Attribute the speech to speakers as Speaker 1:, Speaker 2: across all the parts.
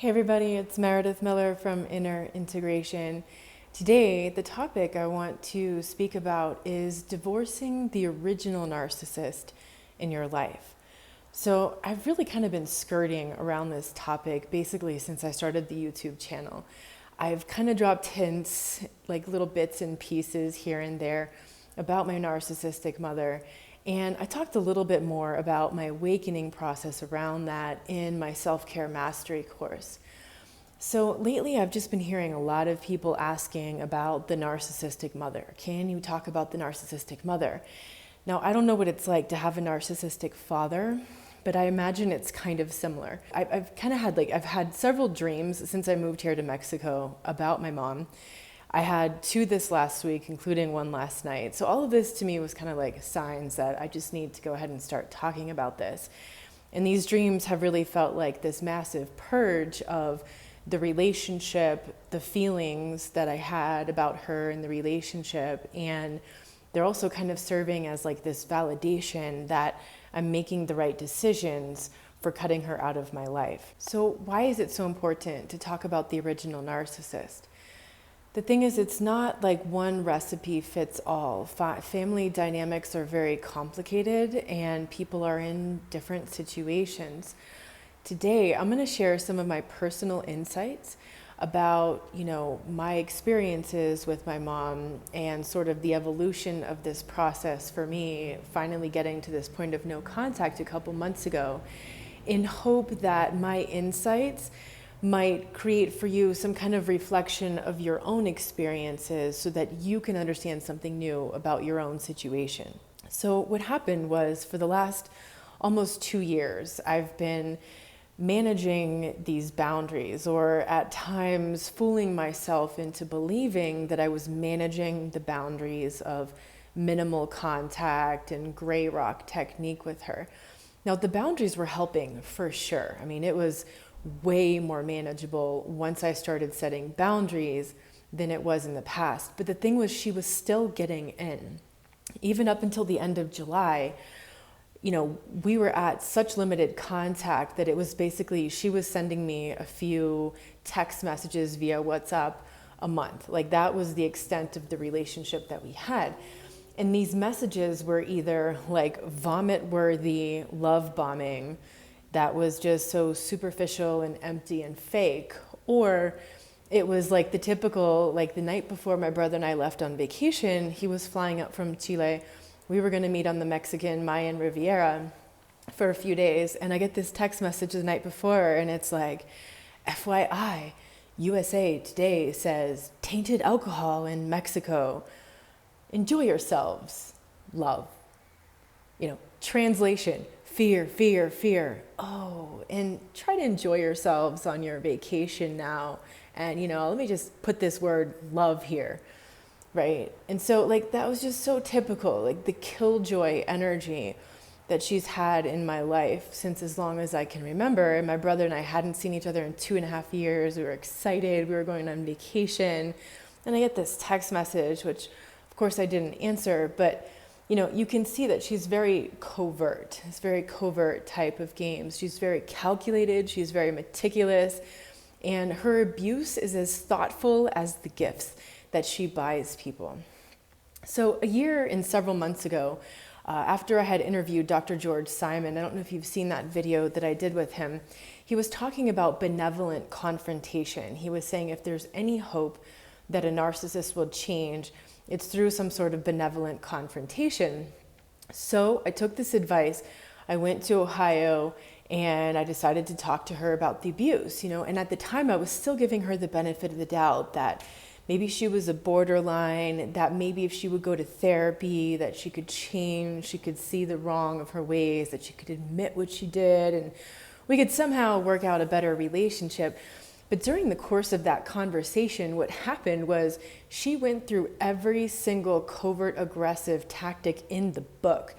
Speaker 1: Hey everybody, it's Meredith Miller from Inner Integration. Today, the topic I want to speak about is divorcing the original narcissist in your life. So I've really kind of been skirting around this topic basically since I started the YouTube channel. I've kind of dropped hints, like little bits and pieces here and there about my narcissistic mother. And I talked a little bit more about my awakening process around that in my self-care mastery course. So lately I've just been hearing a lot of people asking about the narcissistic mother. Can you talk about the narcissistic mother? Now, I don't know what it's like to have a narcissistic father, but I imagine it's kind of similar. I've had several dreams since I moved here to Mexico about my mom. I had two this last week, including one last night. So all of this to me was kind of like signs that I just need to go ahead and start talking about this. And these dreams have really felt like this massive purge of the relationship, the feelings that I had about her in the relationship. And they're also kind of serving as like this validation that I'm making the right decisions for cutting her out of my life. So why is it so important to talk about the original narcissist? The thing is, it's not like one recipe fits all. Family dynamics are very complicated and people are in different situations. Today, I'm going to share some of my personal insights about, my experiences with my mom and sort of the evolution of this process for me, finally getting to this point of no contact a couple months ago, in hope that my insights might create for you some kind of reflection of your own experiences so that you can understand something new about your own situation. So what happened was, for the last almost 2 years, I've been managing these boundaries, or at times fooling myself into believing that I was managing the boundaries of minimal contact and gray rock technique with her. Now, the boundaries were helping for sure. I mean, it was way more manageable once I started setting boundaries than it was in the past. But the thing was, she was still getting in. Even up until the end of July, we were at such limited contact that it was basically, she was sending me a few text messages via WhatsApp a month. Like, that was the extent of the relationship that we had. And these messages were either like vomit-worthy love bombing that was just so superficial and empty and fake, or it was like the typical, like the night before my brother and I left on vacation, he was flying up from Chile. We were going to meet on the Mexican Mayan Riviera for a few days, and I get this text message the night before, and it's like, FYI, USA Today says tainted alcohol in Mexico. Enjoy yourselves, love. Translation, fear, fear, fear. Oh, and try to enjoy yourselves on your vacation now. And, let me just put this word love here, right? And so, that was just so typical, the killjoy energy that she's had in my life since as long as I can remember. And my brother and I hadn't seen each other in 2.5 years. We were excited. We were going on vacation. And I get this text message, which, of course, I didn't answer, but you can see that she's very covert. It's very covert type of games. She's very calculated. She's very meticulous. And her abuse is as thoughtful as the gifts that she buys people. So a year and several months ago, after I had interviewed Dr. George Simon, I don't know if you've seen that video that I did with him, he was talking about benevolent confrontation. He was saying if there's any hope that a narcissist will change, it's through some sort of benevolent confrontation. So I took this advice. I went to Ohio and I decided to talk to her about the abuse, and at the time I was still giving her the benefit of the doubt that maybe she was a borderline, that maybe if she would go to therapy, that she could change, she could see the wrong of her ways, that she could admit what she did, and we could somehow work out a better relationship. But during the course of that conversation, what happened was she went through every single covert aggressive tactic in the book.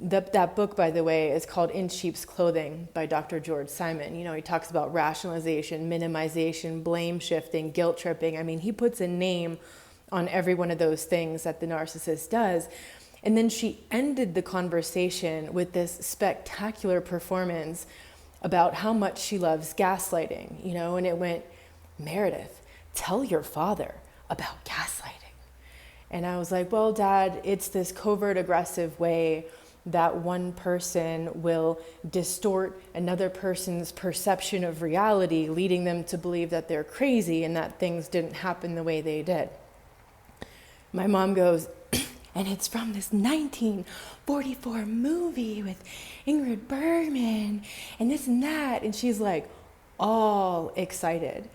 Speaker 1: That book, by the way, is called In Sheep's Clothing by Dr. George Simon. He talks about rationalization, minimization, blame shifting, guilt tripping. I mean, he puts a name on every one of those things that the narcissist does. And then she ended the conversation with this spectacular performance about how much she loves gaslighting, and it went, Meredith, tell your father about gaslighting. And I was like, well, Dad, it's this covert aggressive way that one person will distort another person's perception of reality, leading them to believe that they're crazy and that things didn't happen the way they did. My mom goes, and it's from this 1944 movie with Ingrid Bergman and this and that. And she's like all excited.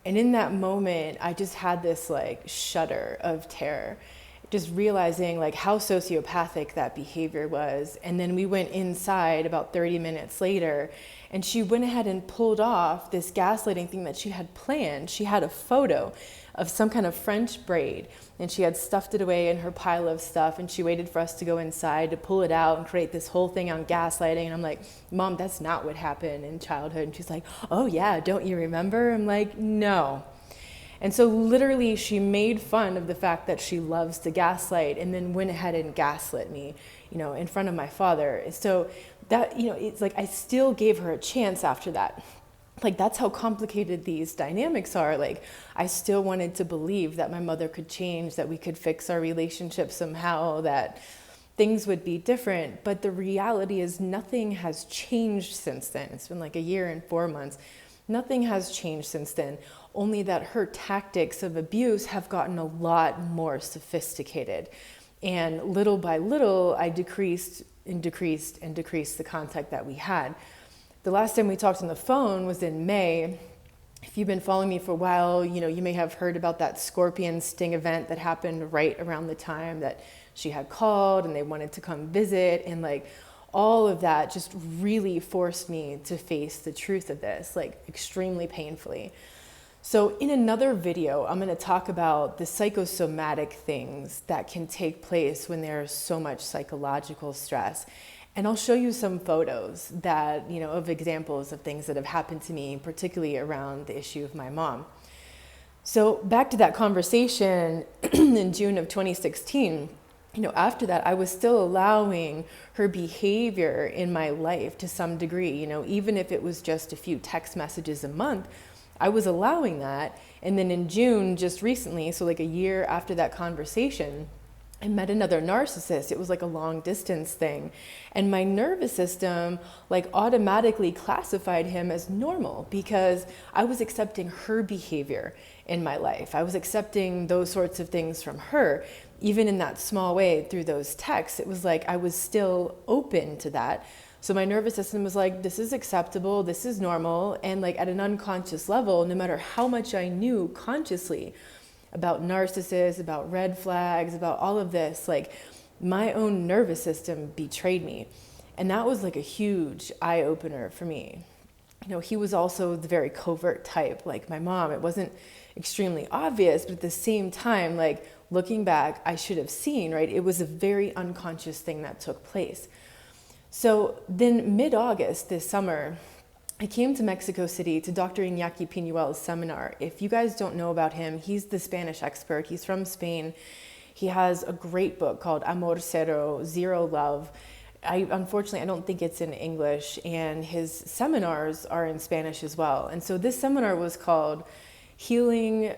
Speaker 1: And in that moment, I just had this like shudder of terror, just realizing like how sociopathic that behavior was. And then we went inside about 30 minutes later, and she went ahead and pulled off this gaslighting thing that she had planned. She had a photo of some kind of French braid, and she had stuffed it away in her pile of stuff, and she waited for us to go inside to pull it out and create this whole thing on gaslighting. And I'm like, Mom, that's not what happened in childhood. And she's like, oh yeah, don't you remember? I'm like, no. And so literally she made fun of the fact that she loves to gaslight, and then went ahead and gaslit me, in front of my father. So that, it's like I still gave her a chance after that. Like, that's how complicated these dynamics are. Like, I still wanted to believe that my mother could change, that we could fix our relationship somehow, that things would be different. But the reality is nothing has changed since then. It's been like a year and 4 months. Nothing has changed since then, only that her tactics of abuse have gotten a lot more sophisticated. And little by little, I decreased the contact that we had. The last time we talked on the phone was in May. If you've been following me for a while, you may have heard about that scorpion sting event that happened right around the time that she had called and they wanted to come visit. And like all of that just really forced me to face the truth of this, like extremely painfully. So in another video, I'm going to talk about the psychosomatic things that can take place when there's so much psychological stress. And I'll show you some photos that, of examples of things that have happened to me, particularly around the issue of my mom. So back to that conversation in June of 2016, after that, I was still allowing her behavior in my life to some degree, even if it was just a few text messages a month, I was allowing that. And then in June, just recently, so like a year after that conversation, I met another narcissist. It was like a long distance thing. And my nervous system like automatically classified him as normal because I was accepting her behavior in my life. I was accepting those sorts of things from her, even in that small way through those texts. It was like I was still open to that. So my nervous system was like, this is acceptable, this is normal. And like at an unconscious level, no matter how much I knew consciously about narcissists, about red flags, about all of this, like my own nervous system betrayed me. And that was like a huge eye opener for me. He was also the very covert type, like my mom. It wasn't extremely obvious, but at the same time, like looking back, I should have seen, right? It was a very unconscious thing that took place. So then mid-August this summer, I came to Mexico City to Dr. Iñaki Piñuel's seminar. If you guys don't know about him, he's the Spanish expert. He's from Spain. He has a great book called Amor Cero, Zero Love. Unfortunately, I don't think it's in English, and his seminars are in Spanish as well. And so this seminar was called Healing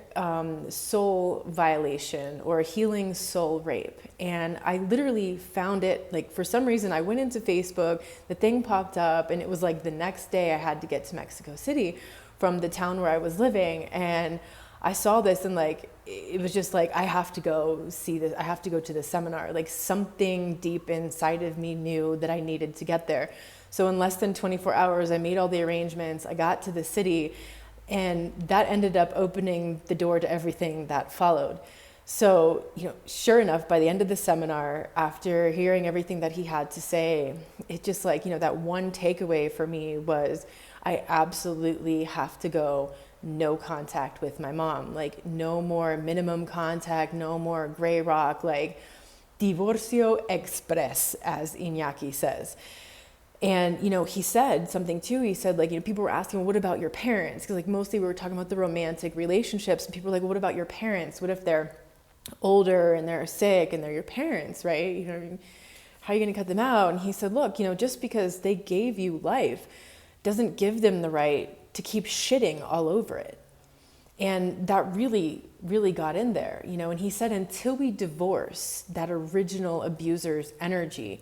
Speaker 1: Soul Violation or Healing Soul Rape. And I literally found it, like for some reason I went into Facebook, the thing popped up, and it was like the next day I had to get to Mexico City from the town where I was living. And I saw this and like, it was just like, I have to go see this. I have to go to the seminar. Like something deep inside of me knew that I needed to get there. So in less than 24 hours, I made all the arrangements. I got to the city. And that ended up opening the door to everything that followed. So, sure enough, by the end of the seminar, after hearing everything that he had to say, it just like, that one takeaway for me was I absolutely have to go no contact with my mom. Like no more minimum contact, no more gray rock, like divorcio express, as Iñaki says. And, he said something too. He said, like, people were asking, well, what about your parents? Because, like, mostly we were talking about the romantic relationships. And people were like, well, what about your parents? What if they're older and they're sick and they're your parents, right? How are you going to cut them out? And he said, look, just because they gave you life doesn't give them the right to keep shitting all over it. And that really, really got in there, and he said, until we divorce that original abuser's energy,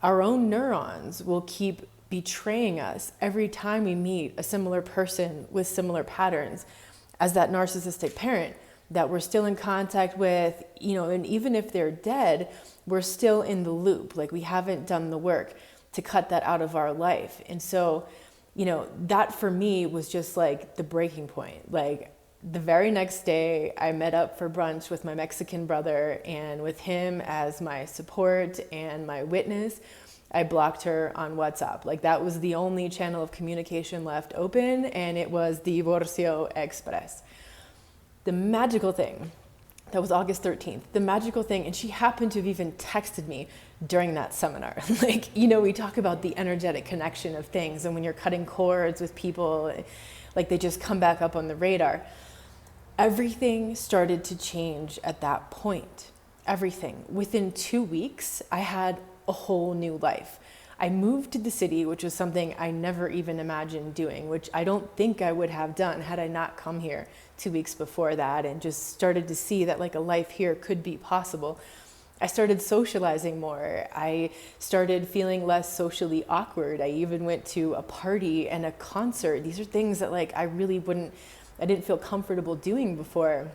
Speaker 1: our own neurons will keep betraying us every time we meet a similar person with similar patterns as that narcissistic parent that we're still in contact with, and even if they're dead, we're still in the loop. Like, we haven't done the work to cut that out of our life. And so, that for me was just like the breaking point. Like, the very next day, I met up for brunch with my Mexican brother, and with him as my support and my witness, I blocked her on WhatsApp. Like, that was the only channel of communication left open, and it was Divorcio Express. The magical thing, that was August 13th, the magical thing, and she happened to have even texted me during that seminar. Like, we talk about the energetic connection of things, and when you're cutting cords with people, like, they just come back up on the radar. Everything started to change at that point. Everything. Within 2 weeks, I had a whole new life. I moved to the city, which was something I never even imagined doing, which I don't think I would have done had I not come here 2 weeks before that and just started to see that like a life here could be possible. I started socializing more. I started feeling less socially awkward. I even went to a party and a concert. These are things that like I didn't feel comfortable doing before.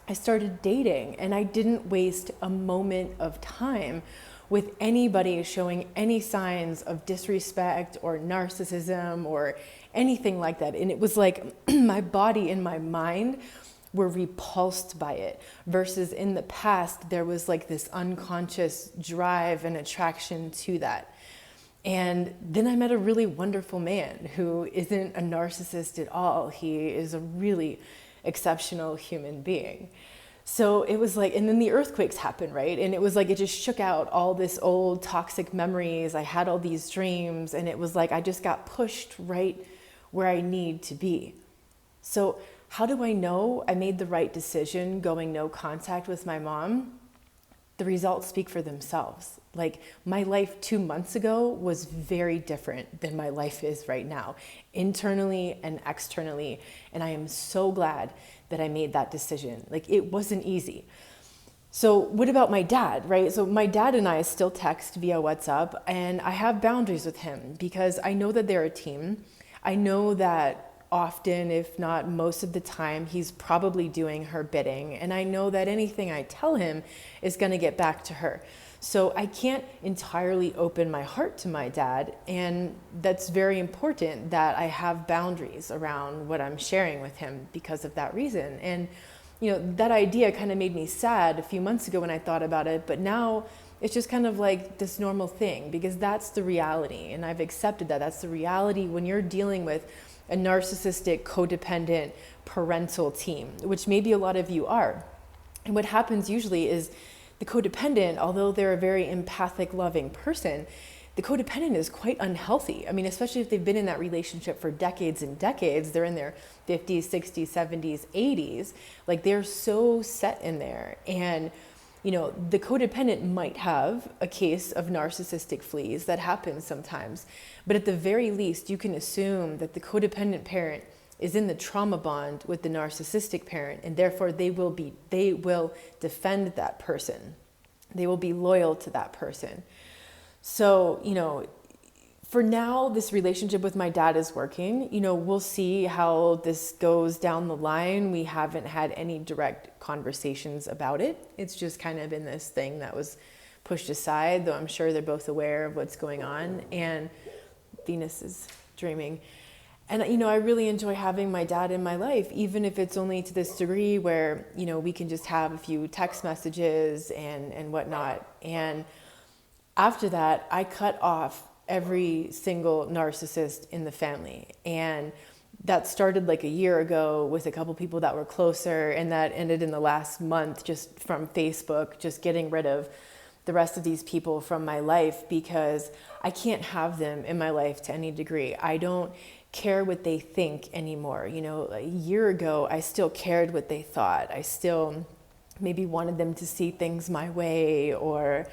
Speaker 1: I started dating, and I didn't waste a moment of time with anybody showing any signs of disrespect or narcissism or anything like that. And it was like my body and my mind were repulsed by it, versus in the past, there was like this unconscious drive and attraction to that. And then I met a really wonderful man who isn't a narcissist at all. He is a really exceptional human being. So it was like, and then the earthquakes happened, right? And it was like, it just shook out all this old toxic memories. I had all these dreams, and it was like, I just got pushed right where I need to be. So how do I know I made the right decision going no contact with my mom? The results speak for themselves. Like, my life 2 months ago was very different than my life is right now, internally and externally. And I am so glad that I made that decision. Like, it wasn't easy. So what about my dad, right? So my dad and I still text via WhatsApp, and I have boundaries with him because I know that they're a team. I know that often, if not most of the time, he's probably doing her bidding. And I know that anything I tell him is going to get back to her. So I can't entirely open my heart to my dad. And that's very important that I have boundaries around what I'm sharing with him because of that reason. And, that idea kind of made me sad a few months ago when I thought about it. But now it's just kind of like this normal thing, because that's the reality. And I've accepted that. That's the reality when you're dealing with a narcissistic, codependent parental team, which maybe a lot of you are. And what happens usually is the codependent, although they're a very empathic, loving person, the codependent is quite unhealthy. I mean, especially if they've been in that relationship for decades and decades, they're in their 50s, 60s, 70s, 80s, like they're so set in there. And the codependent might have a case of narcissistic fleas. That happens sometimes. But at the very least, you can assume that the codependent parent is in the trauma bond with the narcissistic parent, and therefore they will defend that person. They will be loyal to that person. So, for now, this relationship with my dad is working. We'll see how this goes down the line. We haven't had any direct conversations about it. It's just kind of been this thing that was pushed aside, though I'm sure they're both aware of what's going on. And Venus is dreaming. And, I really enjoy having my dad in my life, even if it's only to this degree where, we can just have a few text messages and whatnot. And after that, I cut off every single narcissist in the family. And that started like a year ago with a couple people that were closer, and that ended in the last month just from Facebook, just getting rid of the rest of these people from my life because I can't have them in my life to any degree. I don't care what they think anymore. A year ago, I still cared what they thought. I still maybe wanted them to see things my way, or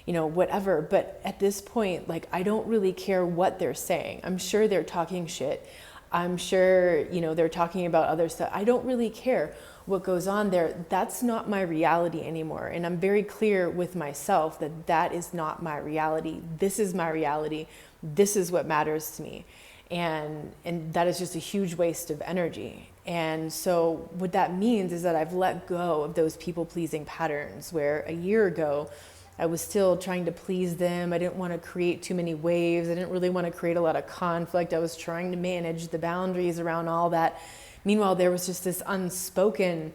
Speaker 1: whatever. But at this point, like, I don't really care what they're saying. I'm sure they're talking shit. I'm sure, they're talking about other stuff. I don't really care what goes on there. That's not my reality anymore. And I'm very clear with myself that that is not my reality. This is my reality. This is what matters to me. And that is just a huge waste of energy. And so what that means is that I've let go of those people-pleasing patterns where a year ago, I was still trying to please them. I didn't want to create too many waves. I didn't really want to create a lot of conflict. I was trying to manage the boundaries around all that. Meanwhile, there was just this unspoken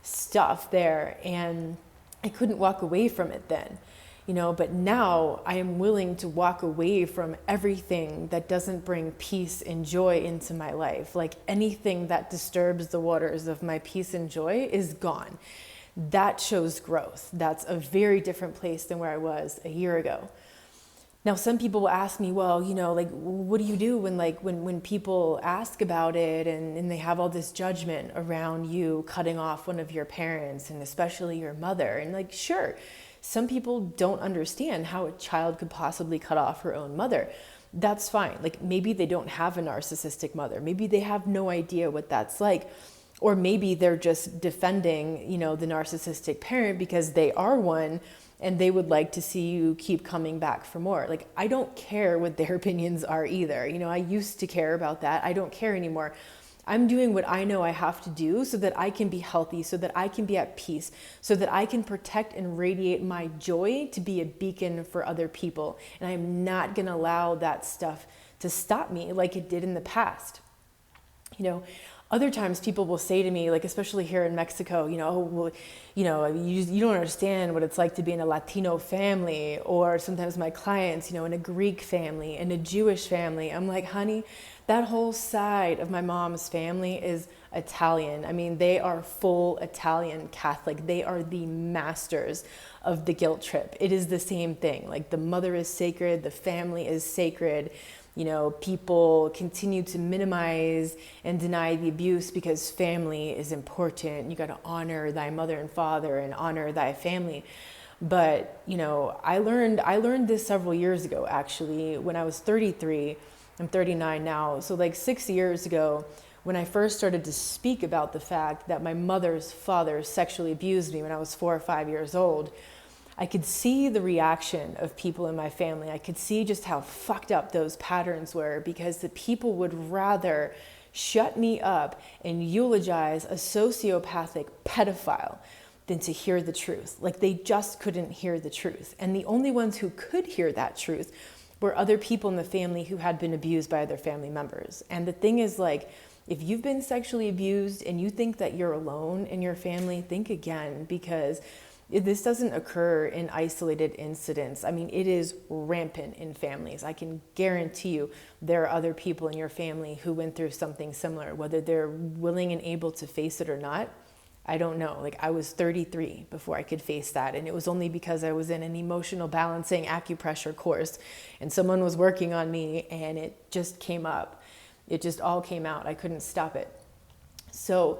Speaker 1: stuff there, and I couldn't walk away from it then. But now I am willing to walk away from everything that doesn't bring peace and joy into my life. Like, anything that disturbs the waters of my peace and joy is gone. That shows growth. That's a very different place than where I was a year ago. Now, some people will ask me, well, what do you do when people ask about it and they have all this judgment around you cutting off one of your parents, and especially your mother? And sure, some people don't understand how a child could possibly cut off her own mother. That's fine. Maybe they don't have a narcissistic mother. Maybe they have no idea what that's like. Or maybe they're just defending, the narcissistic parent because they are one, and they would like to see you keep coming back for more. I don't care what their opinions are either. I used to care about that. I don't care anymore. I'm doing what I know I have to do so that I can be healthy, so that I can be at peace, so that I can protect and radiate my joy to be a beacon for other people. And I'm not going to allow that stuff to stop me like it did in the past. Other times people will say to me, especially here in Mexico, you don't understand what it's like to be in a Latino family, or sometimes my clients, in a Greek family, in a Jewish family. I'm like, honey, that whole side of my mom's family is Italian. I mean, they are full Italian Catholic. They are the masters of the guilt trip. It is the same thing. The mother is sacred, the family is sacred. People continue to minimize and deny the abuse because family is important. You got to honor thy mother and father and honor thy family. But, I learned this several years ago, actually, when I was 33. I'm 39 now. So 6 years ago, when I first started to speak about the fact that my mother's father sexually abused me when I was 4 or 5 years old, I could see the reaction of people in my family. I could see just how fucked up those patterns were, because the people would rather shut me up and eulogize a sociopathic pedophile than to hear the truth. They just couldn't hear the truth. And the only ones who could hear that truth were other people in the family who had been abused by other family members. And the thing is, if you've been sexually abused and you think that you're alone in your family, think again, because this doesn't occur in isolated incidents. I mean, it is rampant in families. I can guarantee you there are other people in your family who went through something similar, whether they're willing and able to face it or not. I don't know. I was 33 before I could face that. And it was only because I was in an emotional balancing acupressure course and someone was working on me, and it just came up. It just all came out. I couldn't stop it. So,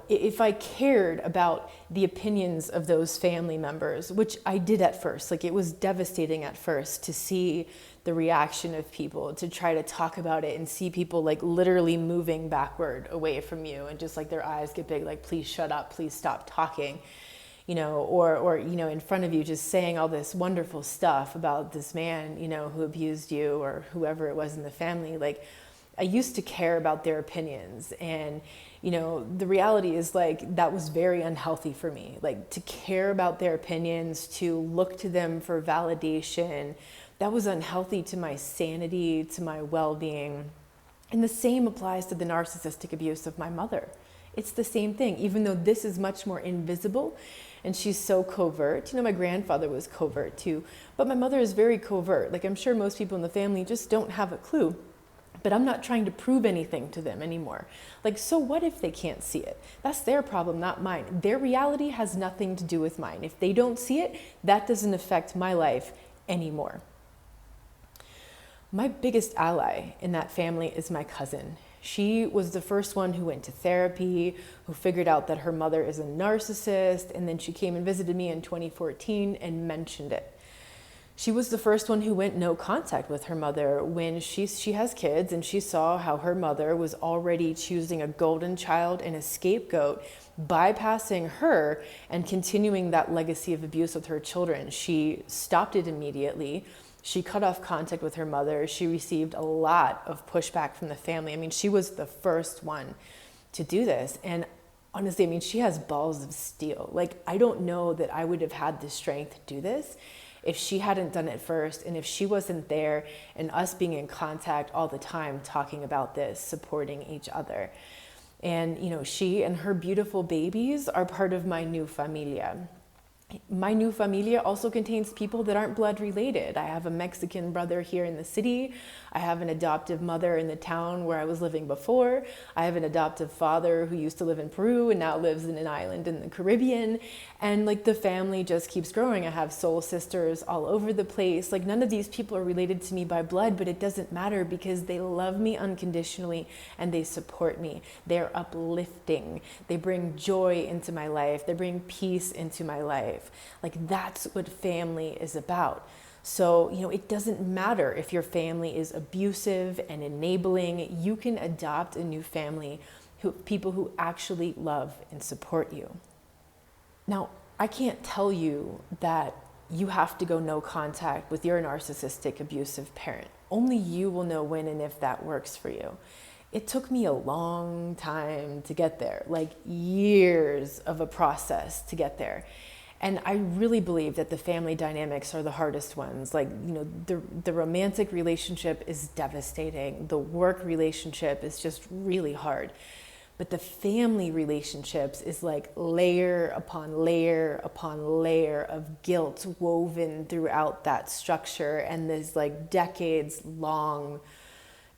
Speaker 1: if I cared about the opinions of those family members, which I did at first, it was devastating at first to see the reaction of people, to try to talk about it and see people literally moving backward away from you, and just their eyes get big, please shut up, please stop talking, or in front of you just saying all this wonderful stuff about this man, who abused you, or whoever it was in the family. I used to care about their opinions, and the reality is that was very unhealthy for me. To care about their opinions, to look to them for validation, that was unhealthy to my sanity, to my well-being. And the same applies to the narcissistic abuse of my mother. It's the same thing, even though this is much more invisible and she's so covert. My grandfather was covert too, but my mother is very covert. I'm sure most people in the family just don't have a clue. But I'm not trying to prove anything to them anymore. So what if they can't see it? That's their problem, not mine. Their reality has nothing to do with mine. If they don't see it, that doesn't affect my life anymore. My biggest ally in that family is my cousin. She was the first one who went to therapy, who figured out that her mother is a narcissist, and then she came and visited me in 2014 and mentioned it. She was the first one who went no contact with her mother when she has kids, and she saw how her mother was already choosing a golden child and a scapegoat, bypassing her and continuing that legacy of abuse with her children. She stopped it immediately. She cut off contact with her mother. She received a lot of pushback from the family. I mean, she was the first one to do this. And honestly, I mean, she has balls of steel. Like, I don't know that I would have had the strength to do this if she hadn't done it first, and if she wasn't there and us being in contact all the time, talking about this, supporting each other. And, you know, she and her beautiful babies are part of my new familia. My new familia also contains people that aren't blood related. I have a Mexican brother here in the city. I have an adoptive mother in the town where I was living before. I have an adoptive father who used to live in Peru and now lives in an island in the Caribbean. And like, the family just keeps growing. I have soul sisters all over the place. Like, none of these people are related to me by blood, but it doesn't matter because they love me unconditionally and they support me. They're uplifting. They bring joy into my life. They bring peace into my life. Like, that's what family is about. So, you know, it doesn't matter if your family is abusive and enabling. You can adopt a new family, people who actually love and support you. Now, I can't tell you that you have to go no contact with your narcissistic, abusive parent. Only you will know when and if that works for you. It took me a long time to get there, like years of a process to get there. And I really believe that the family dynamics are the hardest ones. Like, you know, the romantic relationship is devastating. The work relationship is just really hard. But the family relationships is like layer upon layer upon layer of guilt woven throughout that structure. And there's like decades long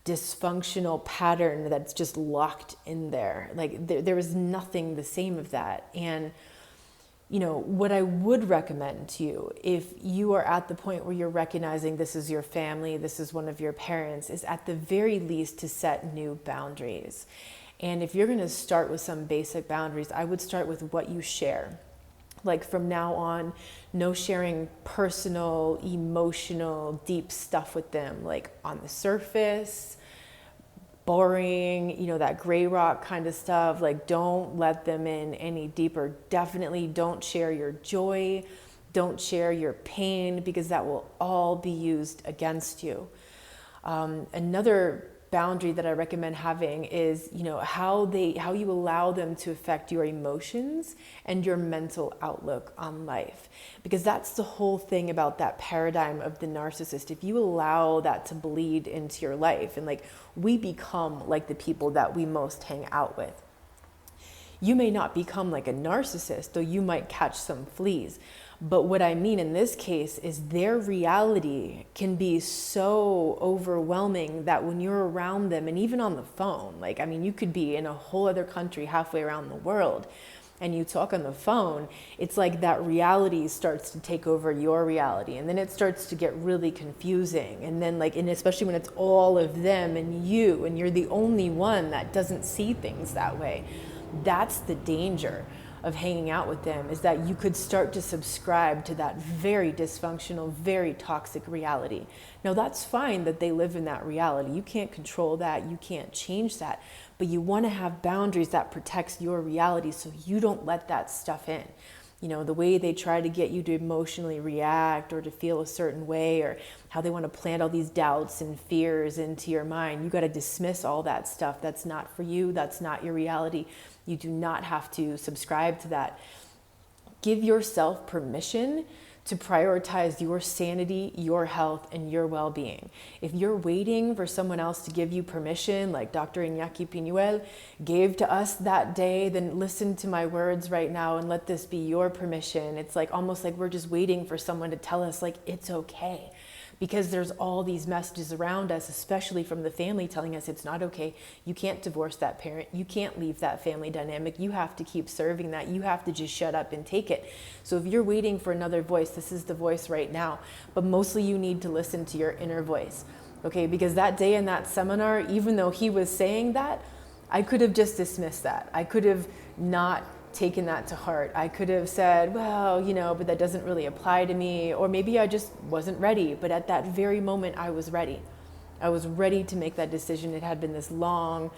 Speaker 1: dysfunctional pattern that's just locked in there. Like, there was nothing the same of that. And you know, what I would recommend to you, if you are at the point where you're recognizing this is your family, this is one of your parents, is at the very least to set new boundaries. And if you're going to start with some basic boundaries, I would start with what you share. Like, from now on, no sharing personal, emotional, deep stuff with them, like on the surface, boring, you know, that gray rock kind of stuff. Like, don't let them in any deeper. Definitely don't share your joy. Don't share your pain, because that will all be used against you. Another boundary that I recommend having is, you know, how you allow them to affect your emotions and your mental outlook on life. Because that's the whole thing about that paradigm of the narcissist. If you allow that to bleed into your life, and like, we become like the people that we most hang out with. You may not become like a narcissist, though you might catch some fleas. But what I mean in this case is their reality can be so overwhelming that when you're around them, and even on the phone, like, I mean, you could be in a whole other country halfway around the world and you talk on the phone, it's like that reality starts to take over your reality. And then it starts to get really confusing. And then like, and especially when it's all of them and you're the only one that doesn't see things that way. That's the danger of hanging out with them, is that you could start to subscribe to that very dysfunctional, very toxic reality. Now, that's fine that they live in that reality. You can't control that. You can't change that. But you want to have boundaries that protects your reality so you don't let that stuff in. You know, the way they try to get you to emotionally react or to feel a certain way, or how they want to plant all these doubts and fears into your mind. You got to dismiss all that stuff. That's not for you. That's not your reality. You do not have to subscribe to that. Give yourself permission to prioritize your sanity, your health, and your well-being. If you're waiting for someone else to give you permission, like Dr. Iñaki Piñuel gave to us that day, then listen to my words right now and let this be your permission. It's like almost like we're just waiting for someone to tell us like it's okay. Because there's all these messages around us, especially from the family, telling us it's not okay. You can't divorce that parent. You can't leave that family dynamic. You have to keep serving that. You have to just shut up and take it. So if you're waiting for another voice, this is the voice right now. But mostly you need to listen to your inner voice, okay? Because that day in that seminar, even though he was saying that, I could have just dismissed that. I could have not taken that to heart. I could have said, well, but that doesn't really apply to me. Or maybe I just wasn't ready. But at that very moment, I was ready. I was ready to make that decision. It had been this long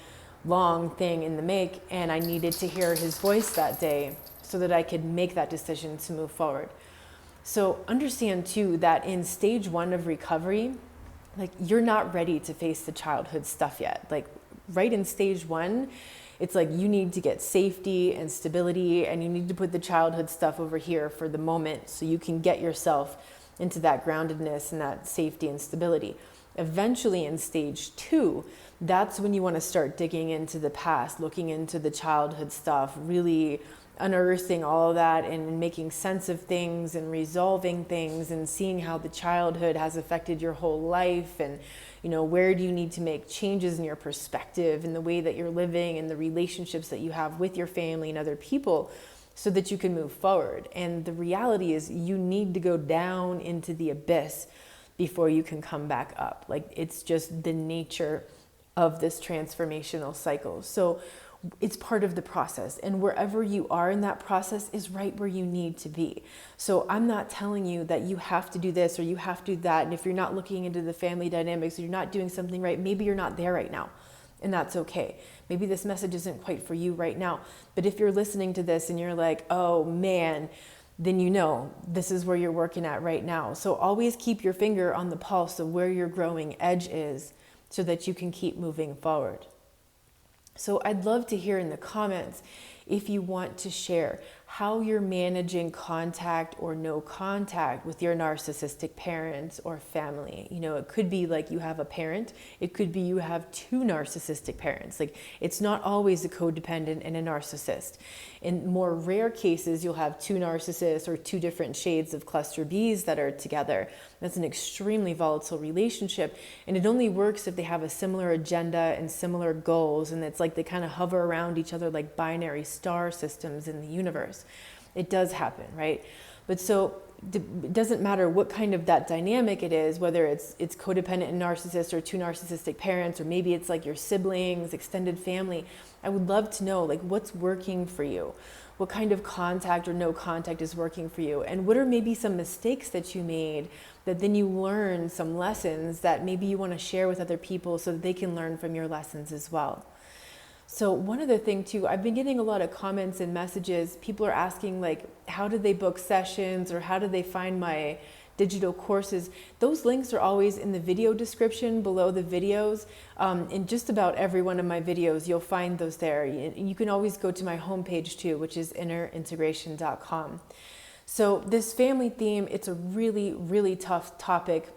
Speaker 1: thing in the make, and I needed to hear his voice that day so that I could make that decision to move forward. So understand too that in stage 1 of recovery, like, you're not ready to face the childhood stuff yet. Like, right in stage 1, it's like you need to get safety and stability, and you need to put the childhood stuff over here for the moment so you can get yourself into that groundedness and that safety and stability. Eventually in stage 2, that's when you want to start digging into the past, looking into the childhood stuff, really unearthing all of that and making sense of things and resolving things and seeing how the childhood has affected your whole life, and where do you need to make changes in your perspective and the way that you're living and the relationships that you have with your family and other people so that you can move forward. And the reality is you need to go down into the abyss before you can come back up. Like, it's just the nature of this transformational cycle. So it's part of the process, and wherever you are in that process is right where you need to be. So I'm not telling you that you have to do this or you have to do that. And if you're not looking into the family dynamics or you're not doing something right, maybe you're not there right now, and that's okay. Maybe this message isn't quite for you right now. But if you're listening to this and you're like, oh man, then this is where you're working at right now. So always keep your finger on the pulse of where your growing edge is so that you can keep moving forward. So I'd love to hear in the comments if you want to share how you're managing contact or no contact with your narcissistic parents or family. It could be like you have a parent. It could be you have 2 narcissistic parents. Like, it's not always a codependent and a narcissist. In more rare cases, you'll have 2 narcissists or 2 different shades of cluster Bs that are together. That's an extremely volatile relationship, and it only works if they have a similar agenda and similar goals, and it's like they kind of hover around each other like binary star systems in the universe. It does happen, right? But so it doesn't matter what kind of that dynamic it is, whether it's codependent and narcissist or 2 narcissistic parents, or maybe it's like your siblings, extended family. I would love to know, like, what's working for you? What kind of contact or no contact is working for you? And what are maybe some mistakes that you made that then you learn some lessons that maybe you want to share with other people so that they can learn from your lessons as well? So one other thing too, I've been getting a lot of comments and messages. People are asking, like, how do they book sessions, or how do they find my digital courses? Those links are always in the video description below the videos. In just about every one of my videos, you'll find those there. You can always go to my homepage too, which is innerintegration.com. So this family theme, it's a really, really tough topic.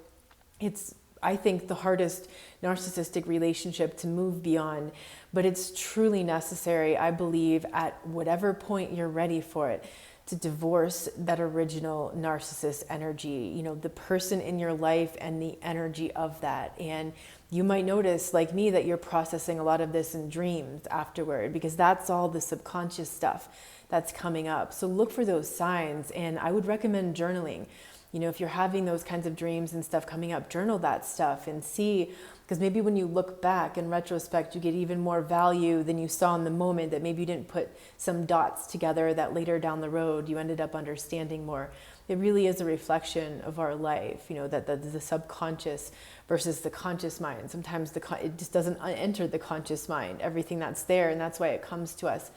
Speaker 1: It's, I think, the hardest narcissistic relationship to move beyond, but it's truly necessary, I believe, at whatever point you're ready for it, to divorce that original narcissist energy, the person in your life and the energy of that. And you might notice, like me, that you're processing a lot of this in dreams afterward, because that's all the subconscious stuff that's coming up. So look for those signs, and I would recommend journaling. If you're having those kinds of dreams and stuff coming up, journal that stuff and see, because maybe when you look back in retrospect, you get even more value than you saw in the moment, that maybe you didn't put some dots together that later down the road you ended up understanding more. It really is a reflection of our life, that the subconscious versus the conscious mind. Sometimes it just doesn't enter the conscious mind, everything that's there, and that's why it comes to us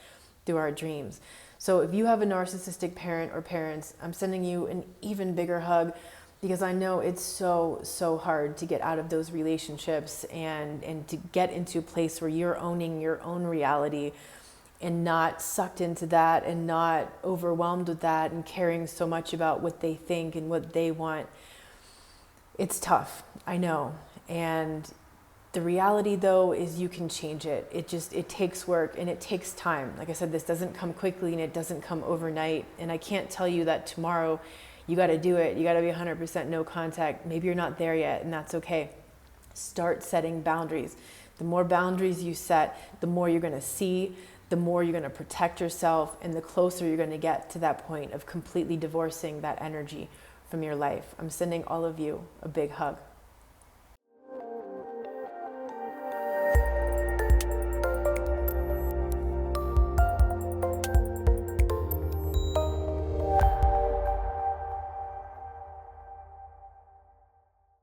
Speaker 1: through our dreams. So if you have a narcissistic parent or parents, I'm sending you an even bigger hug, because I know it's so hard to get out of those relationships and to get into a place where you're owning your own reality and not sucked into that and not overwhelmed with that and caring so much about what they think and what they want. It's tough, I know. And the reality, though, is you can change it. It takes work and it takes time. Like I said, this doesn't come quickly and it doesn't come overnight. And I can't tell you that tomorrow you got to do it. You got to be 100% no contact. Maybe you're not there yet, and that's okay. Start setting boundaries. The more boundaries you set, the more you're going to see, the more you're going to protect yourself, and the closer you're going to get to that point of completely divorcing that energy from your life. I'm sending all of you a big hug.